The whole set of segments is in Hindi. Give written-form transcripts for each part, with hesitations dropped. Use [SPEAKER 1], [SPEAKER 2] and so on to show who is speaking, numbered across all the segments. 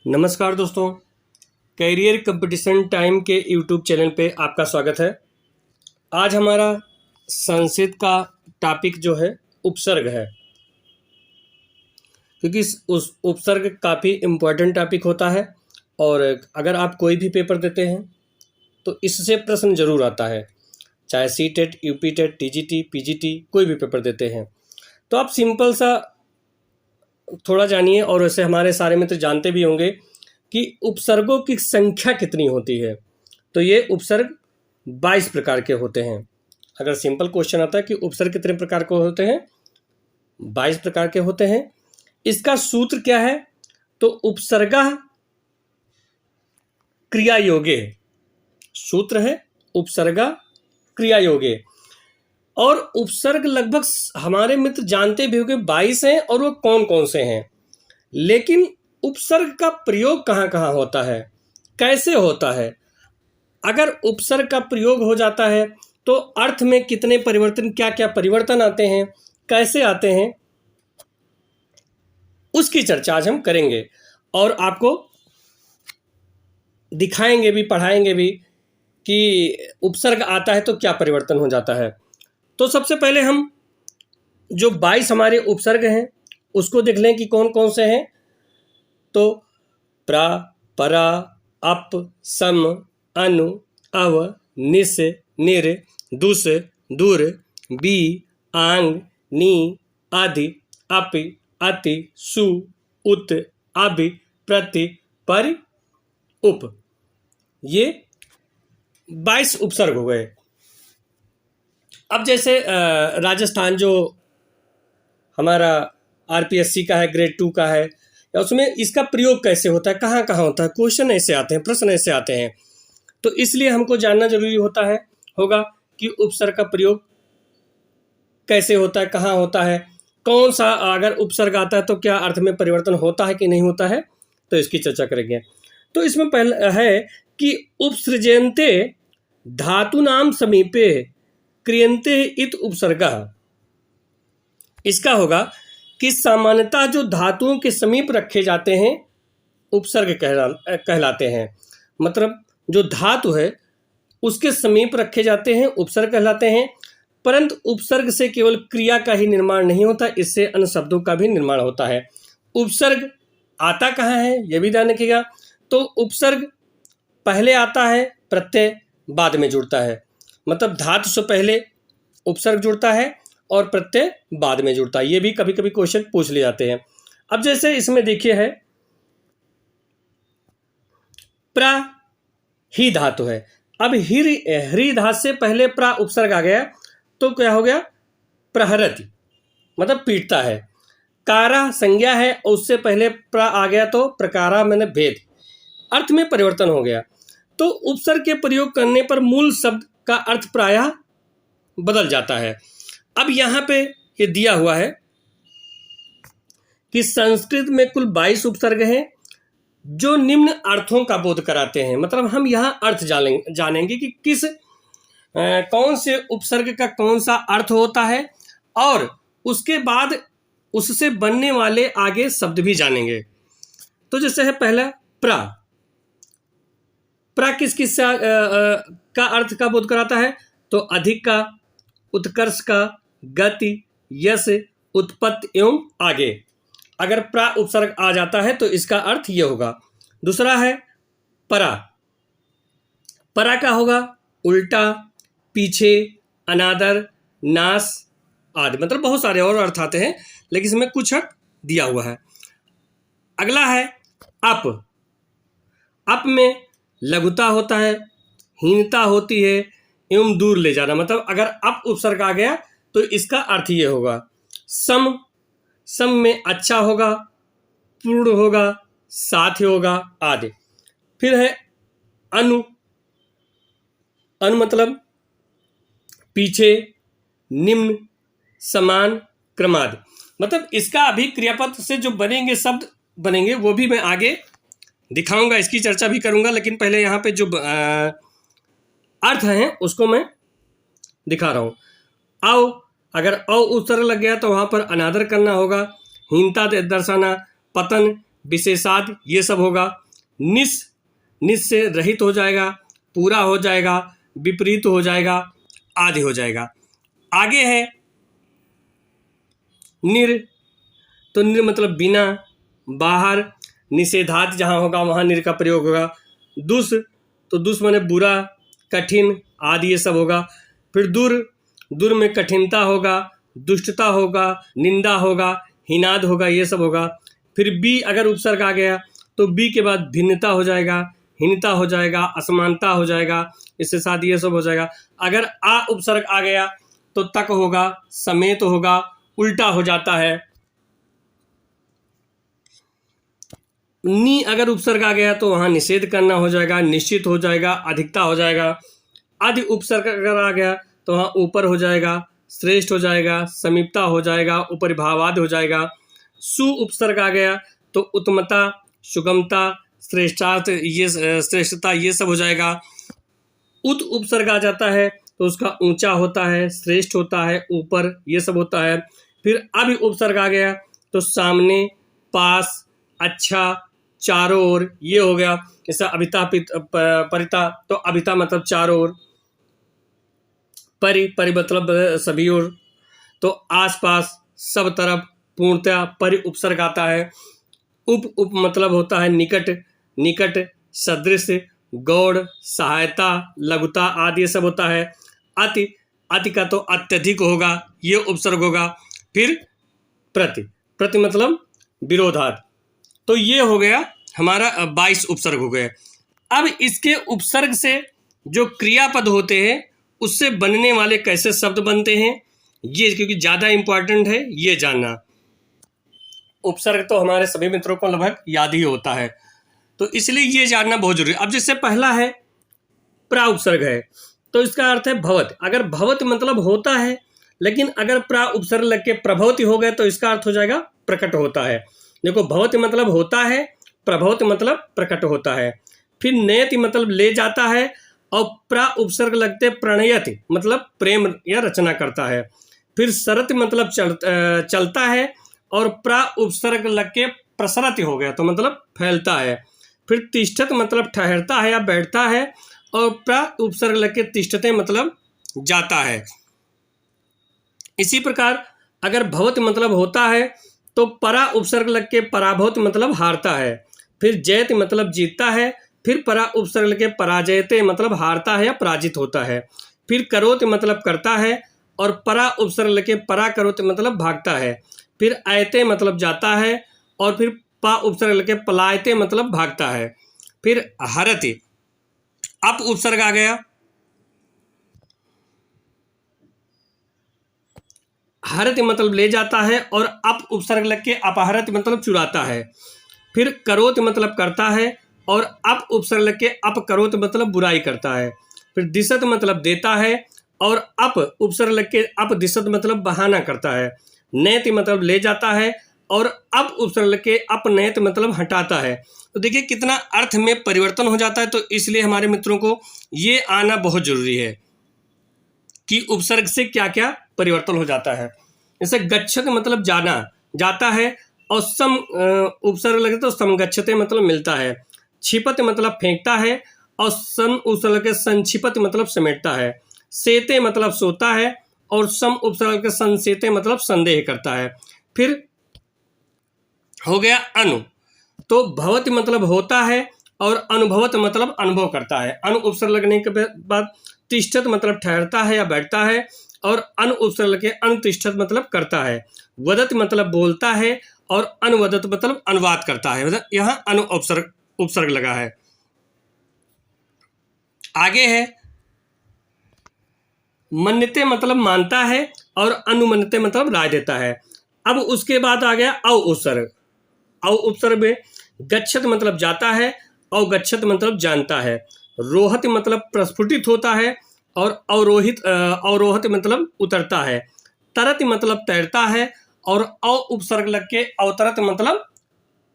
[SPEAKER 1] नमस्कार दोस्तों, कैरियर कंपटीशन टाइम के यूट्यूब चैनल पे आपका स्वागत है। आज हमारा संस्कृत का टॉपिक जो है उपसर्ग है, क्योंकि उस उपसर्ग काफ़ी इम्पोर्टेंट टॉपिक होता है और अगर आप कोई भी पेपर देते हैं तो इससे प्रश्न जरूर आता है, चाहे सीटेट, यूपीटेट, टीजीटी, पीजीटी कोई भी पेपर देते हैं। तो आप सिंपल सा थोड़ा जानिए, और वैसे हमारे सारे मित्र जानते भी होंगे कि उपसर्गों की संख्या कितनी होती है। तो ये उपसर्ग 22 प्रकार के होते हैं। अगर सिंपल क्वेश्चन आता है कि उपसर्ग कितने प्रकार के होते हैं, 22 प्रकार के होते हैं। इसका सूत्र क्या है? तो उपसर्गः क्रिया योगे, सूत्र है उपसर्गः क्रिया योगे। और उपसर्ग लगभग हमारे मित्र जानते भी होंगे 22 हैं, और वो कौन कौन से हैं। लेकिन उपसर्ग का प्रयोग कहाँ कहाँ होता है, कैसे होता है? अगर उपसर्ग का प्रयोग हो जाता है तो अर्थ में कितने परिवर्तन, क्या क्या परिवर्तन आते हैं, कैसे आते हैं, उसकी चर्चा आज हम करेंगे और आपको दिखाएंगे भी, पढ़ाएंगे भी कि उपसर्ग आता है तो क्या परिवर्तन हो जाता है। तो सबसे पहले हम जो 22 हमारे उपसर्ग हैं उसको देख लें कि कौन कौन से हैं। तो प्रा, परा, अप, सम, अनु, अव, निस, निर, दुस, दुर, बी, आंग, नी, आदि, अपि, अति, सु, उत, अभि, प्रति, परि, उप। ये 22 उपसर्ग हो गए। अब जैसे राजस्थान जो हमारा आरपीएससी का है, ग्रेड 2 का है, या उसमें इसका प्रयोग कैसे होता है, कहाँ कहाँ होता है, क्वेश्चन ऐसे आते हैं, प्रश्न ऐसे आते हैं। तो इसलिए हमको जानना जरूरी होगा कि उपसर्ग का प्रयोग कैसे होता है, कहाँ होता है, कौन सा अगर उपसर्ग आता है तो क्या अर्थ में परिवर्तन होता है कि नहीं होता है, तो इसकी चर्चा करेंगे। तो इसमें पहला है कि उपसृजन्ते धातूनाम समीपे क्रियन्ते इत उपसर्गः। इसका होगा कि सामान्यतः जो धातुओं के समीप रखे जाते हैं उपसर्ग कहलाते हैं। मतलब जो धातु है उसके समीप रखे जाते हैं उपसर्ग कहलाते हैं। परंतु उपसर्ग से केवल क्रिया का ही निर्माण नहीं होता, इससे अन्य शब्दों का भी निर्माण होता है। उपसर्ग आता कहाँ है ये भी ध्यान रखिएगा। तो उपसर्ग पहले आता है, प्रत्यय बाद में जुड़ता है। मतलब धातु से पहले उपसर्ग जुड़ता है और प्रत्यय बाद में जुड़ता है। ये भी कभी कभी क्वेश्चन पूछ ले जाते हैं। अब जैसे इसमें देखिए है प्रा ही धातु है। अब ह्री धातु से पहले प्रा उपसर्ग आ गया तो क्या हो गया? प्रहरति, मतलब पीटता है। कारा संज्ञा है और उससे पहले प्रा आ गया तो प्रकारा मैंने भेद, अर्थ में परिवर्तन हो गया। तो उपसर्ग के प्रयोग करने पर मूल शब्द का अर्थ प्रायः बदल जाता है। अब यहाँ पे ये दिया हुआ है कि संस्कृत में कुल 22 उपसर्ग हैं जो निम्न अर्थों का बोध कराते हैं। मतलब हम यहाँ अर्थ जानेंगे कि किस कौन से उपसर्ग का कौन सा अर्थ होता है, और उसके बाद उससे बनने वाले आगे शब्द भी जानेंगे। तो जैसे है पहला प्रा। प्रा किस किस का अर्थ का बोध कराता है? तो अधिक का, उत्कर्ष का, गति, यश, उत्पत्ति एवं आगे। अगर प्रा उपसर्ग आ जाता है तो इसका अर्थ यह होगा। दूसरा है परा। परा का होगा उल्टा, पीछे, अनादर, नाश आदि। मतलब बहुत सारे और अर्थ आते हैं, लेकिन इसमें कुछ अर्थ दिया हुआ है। अगला है अप। अप में लघुता होता है, हीनता होती है एवं दूर ले जाना। मतलब अगर अप उपसर्ग आ गया तो इसका अर्थ ये होगा। सम, सम में अच्छा होगा, पूर्ण होगा, साथ होगा आदि। फिर है अनु। अनु मतलब पीछे, निम्न, समान, क्रमादि। मतलब इसका अभी क्रियापद से जो बनेंगे शब्द बनेंगे वो भी मैं आगे दिखाऊंगा, इसकी चर्चा भी करूंगा। लेकिन पहले यहाँ पे जो अर्थ हैं उसको मैं दिखा रहा हूँ। आओ, अगर औ उपसर्ग लग गया तो वहाँ पर अनादर करना होगा, हीनता दर्शाना, पतन, विशेषाद ये सब होगा। निस, निस से रहित हो जाएगा, पूरा हो जाएगा, विपरीत हो जाएगा, आदि हो जाएगा। आगे है निर, तो निर मतलब बिना, बाहर, निषेधात जहाँ होगा वहाँ निर का प्रयोग होगा। दुस, तो दुस माने बुरा, कठिन, आदि ये सब होगा। फिर दुर, दुर में कठिनता होगा, दुष्टता होगा, निंदा होगा, हिनाद होगा, ये सब होगा। फिर बी अगर उपसर्ग आ गया तो बी के बाद भिन्नता हो जाएगा, हीनता हो जाएगा, असमानता हो जाएगा, इसके साथ ये सब हो जाएगा। अगर आ उपसर्ग आ गया तो तक होगा, समेत होगा, उल्टा हो जाता है। नी अगर उपसर्ग आ गया तो वहाँ निषेध करना हो जाएगा, निश्चित हो जाएगा, अधिकता हो जाएगा। आदि उपसर्ग अगर आ गया तो वहाँ ऊपर हो जाएगा, श्रेष्ठ हो जाएगा, समीपता हो जाएगा, उपरिभावाद हो जाएगा। सु उपसर्ग आ गया तो उत्तमता, सुगमता, श्रेष्ठार्थ, ये श्रेष्ठता ये सब हो जाएगा। उत उपसर्ग आ जाता है तो उसका ऊंचा होता है, श्रेष्ठ होता है, ऊपर, ये सब होता है। फिर अभी उपसर्ग आ गया तो सामने, पास, अच्छा, चारों ओर, ये हो गया। जैसा अभिता परिता, तो अभिता मतलब चारों ओर, परि मतलब सभी ओर, तो आसपास, सब तरफ, पूर्णतया परि उपसर्ग आता है। उप मतलब होता है निकट, निकट, सदृश, गौड़, सहायता, लघुता, आदि ये सब होता है। अति, अति का तो अत्यधिक होगा, ये उपसर्ग होगा। फिर प्रति, प्रति मतलब विरोधार्थ। तो ये हो गया हमारा 22 उपसर्ग हो गए। अब इसके उपसर्ग से जो क्रियापद होते हैं उससे बनने वाले कैसे शब्द बनते हैं, ये क्योंकि ज़्यादा इम्पोर्टेंट है ये जानना। उपसर्ग तो हमारे सभी मित्रों को लगभग याद ही होता है, तो इसलिए ये जानना बहुत जरूरी है। अब जैसे पहला है प्रा उपसर्ग है, तो इसका अर्थ है भवत। अगर भवत मतलब होता है, लेकिन अगर प्रा उपसर्ग लग के प्रभवति हो गए तो इसका अर्थ हो जाएगा प्रकट होता है। देखो, भवत मतलब होता है, प्रभवत मतलब प्रकट होता है। फिर नयति मतलब ले जाता है, और प्रा उपसर्ग लगते प्रणयति मतलब प्रेम या रचना करता है। फिर सरति मतलब चलता है, और प्रा उपसर्ग लग के प्रसरति हो गया तो मतलब फैलता है। फिर तिष्ठत मतलब ठहरता है या बैठता है, और प्रा उपसर्ग लग के तिष्ठते मतलब जाता है। इसी प्रकार अगर भवत मतलब होता है तो परा उपसर्ग लग के पराभवत मतलब हारता है। फिर जयति मतलब जीतता है, फिर परा उपसर्ग लग के पराजयते मतलब हारता है या पराजित होता है। फिर करोति मतलब करता है, और परा उपसर्ग लग के परा करोति मतलब भागता है। फिर आयते मतलब जाता है, और फिर पा उपसर्ग लग के पलायते मतलब भागता है। फिर हरति, अप उपसर्ग आ गया, हरति मतलब ले जाता है, और अप उपसर्ग लग के अपहरति मतलब चुराता है। फिर करोति मतलब करता है, और अप उपसर्ग लग के अपकरोति मतलब बुराई करता है। फिर दिशत मतलब देता है, और अप उपसर्ग लग के अपदिशत मतलब बहाना करता है। नैति मतलब ले जाता है, और अप उपसर्ग लग के अपनैत मतलब हटाता है। तो देखिए कितना अर्थ में परिवर्तन हो जाता है, तो इसलिए हमारे मित्रों को ये आना बहुत जरूरी है कि उपसर्ग से क्या क्या परिवर्तन हो जाता है। जैसे गच्छत मतलब जाना, जाता है, और सम उपसर्ग लगे तो समगच्छते मतलब मिलता है। छिपत मतलब फेंकता है, और सन उपसर्ग लगे संक्षिपत मतलब समेटता है। सेते मतलब सोता है, और सम उपसर्ग के संसेते मतलब संदेह करता है। फिर हो गया अनु, तो भवत मतलब होता है, और अनुभवत मतलब अनुभव करता है। अनु उपसर्ग लगने के बाद तिष्ठत मतलब ठहरता है या बैठता है, और अनु उपसर्ग लगे अनुतिष्ठत मतलब करता है। वदत मतलब बोलता है, और अनुवदत मतलब अनुवाद करता है। मतलब यहाँ अनु उपसर्ग लगा है। आगे है मन्यते मतलब मानता है, और अनुमन्यते मतलब राय देता है। अब उसके बाद आ गया अव उपसर्ग। अव उपसर्ग में गच्छत मतलब जाता है, अवगच्छत मतलब जानता है। रोहत मतलब प्रस्फुटित होता है, और अवरोहित मतलब उतरता है। तरत मतलब तैरता है, और अव उपसर्ग लग के अवतरत मतलब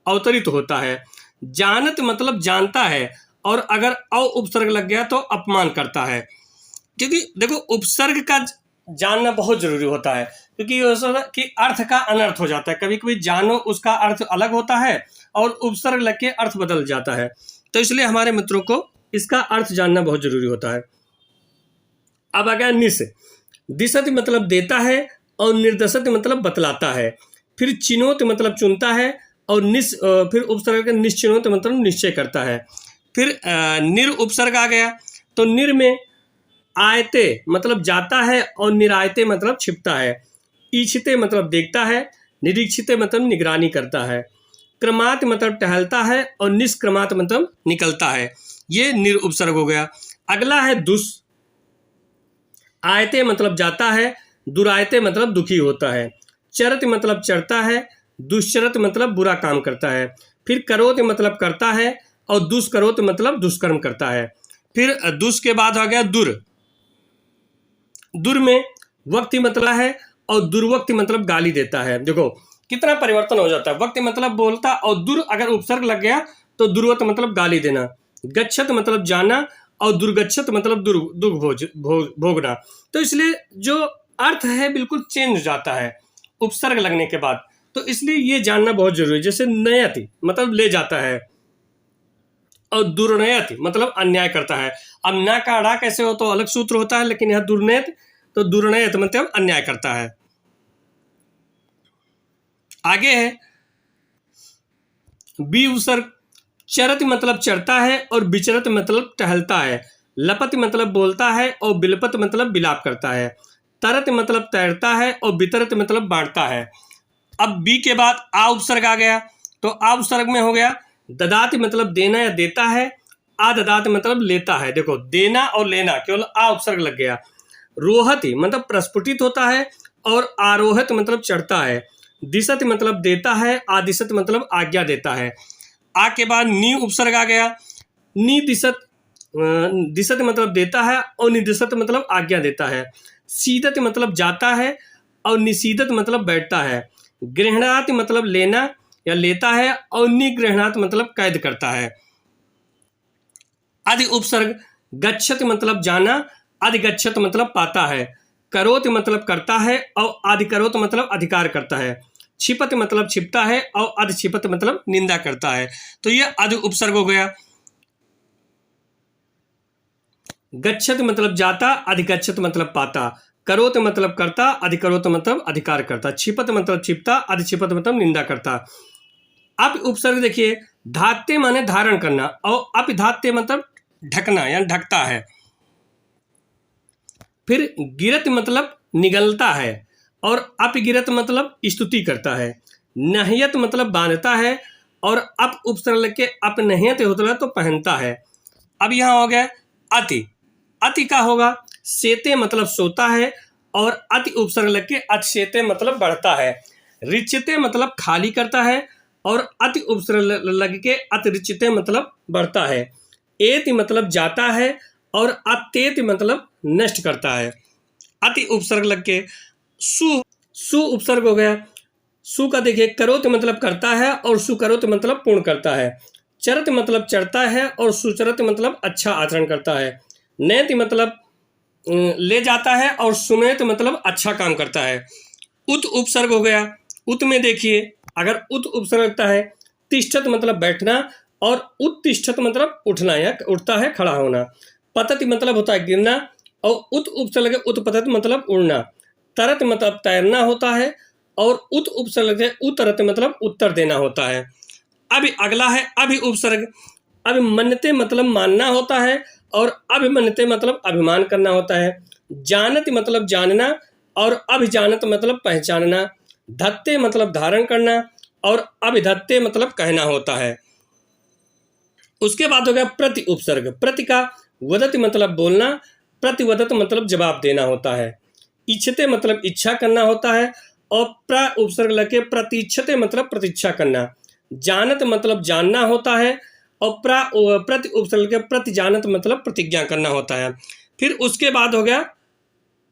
[SPEAKER 1] अवतरित होता है। जानत मतलब जानता है, और अगर अव उपसर्ग लग गया तो अपमान करता है। क्योंकि देखो उपसर्ग का जानना बहुत जरूरी होता है, क्योंकि ये होता है कि अर्थ का अनर्थ हो जाता है। कभी कभी जानो उसका अर्थ अलग होता है और उपसर्ग लग के अर्थ बदल जाता है, तो इसलिए हमारे मित्रों को इसका अर्थ जानना बहुत जरूरी होता है। अब आ गया निस। दिशत मतलब देता है और निर्देशत मतलब बतलाता है। फिर चिनोत मतलब चुनता है और फिर उपसर्ग निश्चिनोत मतलब निश्चय करता है। फिर निर उपसर्ग आ गया, तो निर में आयते मतलब जाता है और निरायते मतलब छिपता है। ईछिते मतलब देखता है, निरीक्षिते मतलब निगरानी करता है। क्रमात मतलब टहलता है और निष्क्रमात मतलब निकलता है। ये निर उपसर्ग हो गया। अगला है दुस। आयते मतलब जाता है, दुरायते मतलब दुखी होता है। चरत मतलब चढ़ता है, दुश्चरत मतलब बुरा काम करता है। फिर करोत मतलब करता है और दुष्करोत मतलब दुष्कर्म करता है। फिर दुष के बाद आ गया दुर। दुर में वक्ति मतलब है और दुर्वक्ति मतलब गाली देता है। देखो कितना परिवर्तन हो जाता है। वक्ति मतलब बोलता और दुर अगर उपसर्ग लग गया तो दुर्वत मतलब गाली देना। गच्छत मतलब जाना और दुर्गच्छत मतलब दुख भोगना। तो इसलिए जो अर्थ है बिल्कुल चेंज हो जाता है उपसर्ग लगने के बाद, तो इसलिए ये जानना बहुत जरूरी है। जैसे नयति मतलब ले जाता है और दुर्नयति मतलब अन्याय करता है। अब ना का अड़ा कैसे हो तो अलग सूत्र होता है, लेकिन यह दुर्नयत, तो दुर्नयत मतलब अन्याय करता है। आगे है बी उपसर्ग। चरत मतलब चढ़ता है और विचरत मतलब टहलता है। लपत मतलब बोलता है और बिलपत मतलब बिलाप करता है। तरत मतलब तैरता है और वितरत मतलब बांटता है। अब बी के बाद आ उपसर्ग आ गया, तो आ उपसर्ग में हो गया ददाति मतलब देना या देता है। आ ददाति मतलब लेता है। देखो देना और लेना केवल आ उपसर्ग लग गया। रोहति मतलब प्रस्फुटित होता है और आरोहत मतलब चढ़ता है। दिशत मतलब देता है, आदिशत मतलब आज्ञा देता है। आ के बाद नी उपसर्ग आ गया। नी दिशत दिशत मतलब देता है और निदिशत मतलब आज्ञा देता है। सीदत मतलब जाता है और निसीदत मतलब बैठता है। गृहणात मतलब लेना या लेता है और निगृहणात मतलब कैद करता है। आदि उपसर्ग। गच्छत मतलब जाना, अधिगच्छत मतलब पाता है। करोत मतलब करता है और अधिकरोत मतलब अधिकार करता है। छिपत मतलब छिपता है और अधिछिपत मतलब निंदा करता है। तो यह अधि उपसर्ग हो गया। गच्छत मतलब जाता, अधिगच्छत मतलब पाता। करोत मतलब करता, अधिकरोत मतलब अधिकार करता। छिपत मतलब छिपता, अधिछिपत मतलब निंदा करता। अब उपसर्ग देखिए, धात्य माने धारण करना और अपिधात्य मतलब ढकना या ढकता है। फिर गिरत मतलब निगलता है और अपगिरत मतलब स्तुति करता है। नहियत मतलब बांधता है और अप उपसर्ग के अपनहियत होता है तो पहनता है। अब यहाँ हो गया अति। अति का होगा सेते मतलब सोता है और अति उपसर्ग लग के अतिशेते मतलब बढ़ता है। रिचिते मतलब खाली करता है और अति उपसर्ग लग के अतिरिचिते मतलब बढ़ता है। एति मतलब जाता है और अत्येति मतलब नष्ट करता है। अति उपसर्ग लग के सु उपसर्ग हो गया। सु का देखिए करोत मतलब करता है और सुकरोत मतलब पूर्ण करता है। चरत मतलब चढ़ता है और सुचरत मतलब अच्छा आचरण करता है। नैति मतलब ले जाता है और सुनेत मतलब अच्छा काम करता है। उत उपसर्ग हो गया। उत में देखिए अगर उत उपसर्ग लगता है, तिष्ठत मतलब बैठना और उत्तिष्ठत मतलब उठना या उठता है खड़ा होना। पतति मतलब होता है गिरना और उत उपसर्ग उत्पतत मतलब उड़ना। तरत मतलब तैरना होता है और उत उपसर्ग उतरत मतलब उत्तर देना होता है। अब अगला है अभि उपसर्ग। अभिमन्यते मतलब मानना होता है और अभिमन्यते मतलब अभिमान करना होता है। जानत मतलब जानना और अभिजानत मतलब पहचानना। धत्ते मतलब धारण करना और अभिधत्ते मतलब कहना होता है। उसके बाद हो गया प्रति उपसर्ग। प्रति का वदति मतलब बोलना, प्रतिवदत मतलब जवाब देना होता है। इच्छते मतलब इच्छा करना होता है और प्र उपसर्ग लगे प्रतीक्षते मतलब प्रतीक्षा करना। जानत मतलब जानना होता है और प्रति उपसर्ग के प्रति जानत मतलब प्रतिज्ञा करना होता है। फिर उसके बाद हो गया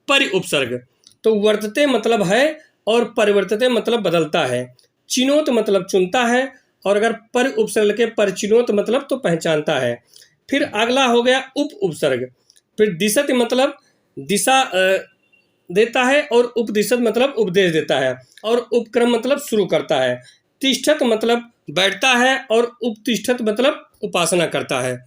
[SPEAKER 1] परि उपसर्ग। तो वर्तते मतलब है और परिवर्तते मतलब बदलता है। चिनोत मतलब चुनता है और अगर पर उपसर्ग के परिचिनोत मतलब तो पहचानता है। फिर अगला हो गया उप उपसर्ग। फिर दिशत मतलब दिशा देता है, और उपदिशत मतलब उपदेश देता है, और उपक्रम मतलब शुरू करता है। तिष्ठत मतलब बैठता है, और उपतिष्ठत मतलब उपासना करता है।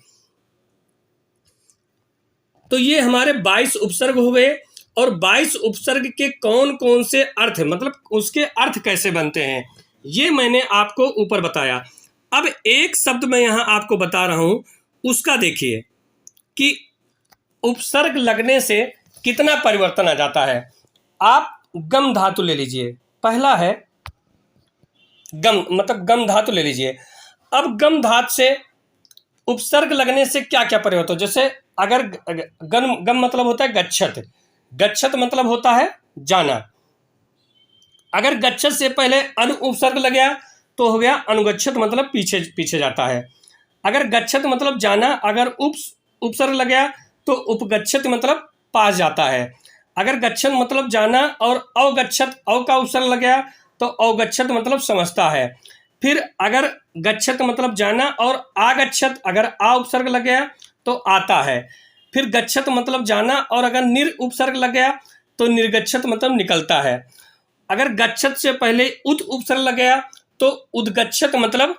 [SPEAKER 1] तो ये हमारे 22 उपसर्ग हो गए। और 22 उपसर्ग के कौन कौन से अर्थ, मतलब उसके अर्थ कैसे बनते हैं, ये मैंने आपको ऊपर बताया। अब एक शब्द मैं यहां आपको बता रहा हूं, उसका देखिए कि उपसर्ग लगने से कितना परिवर्तन आ जाता है। आप गम धातु ले लीजिए, पहला है गम, मतलब गम धातु ले लीजिए। अब गम धातु से उपसर्ग लगने से क्या क्या परिवर्तन, जैसे अगर गम गम मतलब होता है गच्छत, गच्छत मतलब होता है जाना। अगर गच्छत से पहले अनु उपसर्ग लग गया तो हो गया अनुगच्छत, मतलब पीछे पीछे जाता है। अगर गच्छत मतलब जाना, अगर उपसर्ग लग गया तो उपगच्छत मतलब पास जाता है। अगर गच्छत मतलब जाना और अवगच्छत, अव का उपसर्ग लग गया तो अवगच्छत मतलब समझता है। फिर अगर गच्छत मतलब जाना और आगच्छत, अगर आ उपसर्ग लग गया तो आता है। फिर गच्छत मतलब जाना, और अगर निर उपसर्ग लग गया तो निर्गच्छत मतलब निकलता है। अगर गच्छत से पहले उत उपसर्ग लग गया तो उद्गच्छत मतलब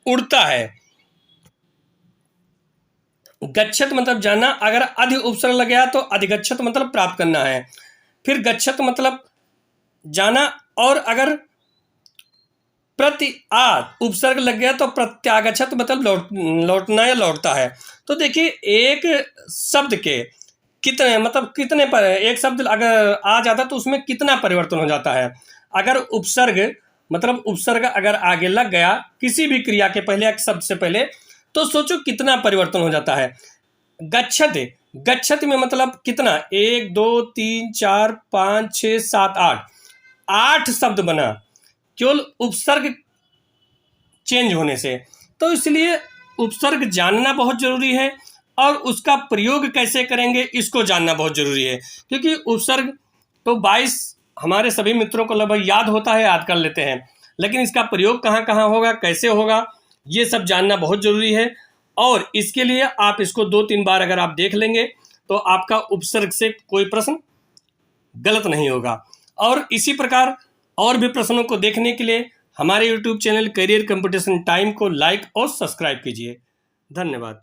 [SPEAKER 1] उड़ता है। गच्छत मतलब जाना, अगर अधि उपसर्ग लग गया तो अधिगच्छत मतलब प्राप्त करना है। फिर गच्छत मतलब जाना, और अगर प्रति आ उपसर्ग लग गया तो प्रत्यागच्छत मतलब लौटना या लौटता है। तो देखिए एक शब्द के कितने, मतलब कितने पर एक शब्द अगर आ जाता तो उसमें कितना परिवर्तन हो जाता है। अगर उपसर्ग मतलब उपसर्ग अगर आगे लग गया किसी भी क्रिया के पहले, एक शब्द से पहले, तो सोचो कितना परिवर्तन हो जाता है। गच्छत, गच्छत में मतलब कितना, 1 2 3 4 5 6 7 8, 8 शब्द बना केवल उपसर्ग चेंज होने से। तो इसलिए उपसर्ग जानना बहुत जरूरी है, और उसका प्रयोग कैसे करेंगे इसको जानना बहुत जरूरी है। क्योंकि उपसर्ग तो 22 हमारे सभी मित्रों को लगभग याद होता है, याद कर लेते हैं, लेकिन इसका प्रयोग कहाँ कहाँ होगा, कैसे होगा, ये सब जानना बहुत जरूरी है। और इसके लिए आप इसको 2-3 बार अगर आप देख लेंगे तो आपका उपसर्ग से कोई प्रश्न गलत नहीं होगा। और इसी प्रकार और भी प्रश्नों को देखने के लिए हमारे YouTube channel career competition time को लाइक और सब्सक्राइब कीजिए। धन्यवाद।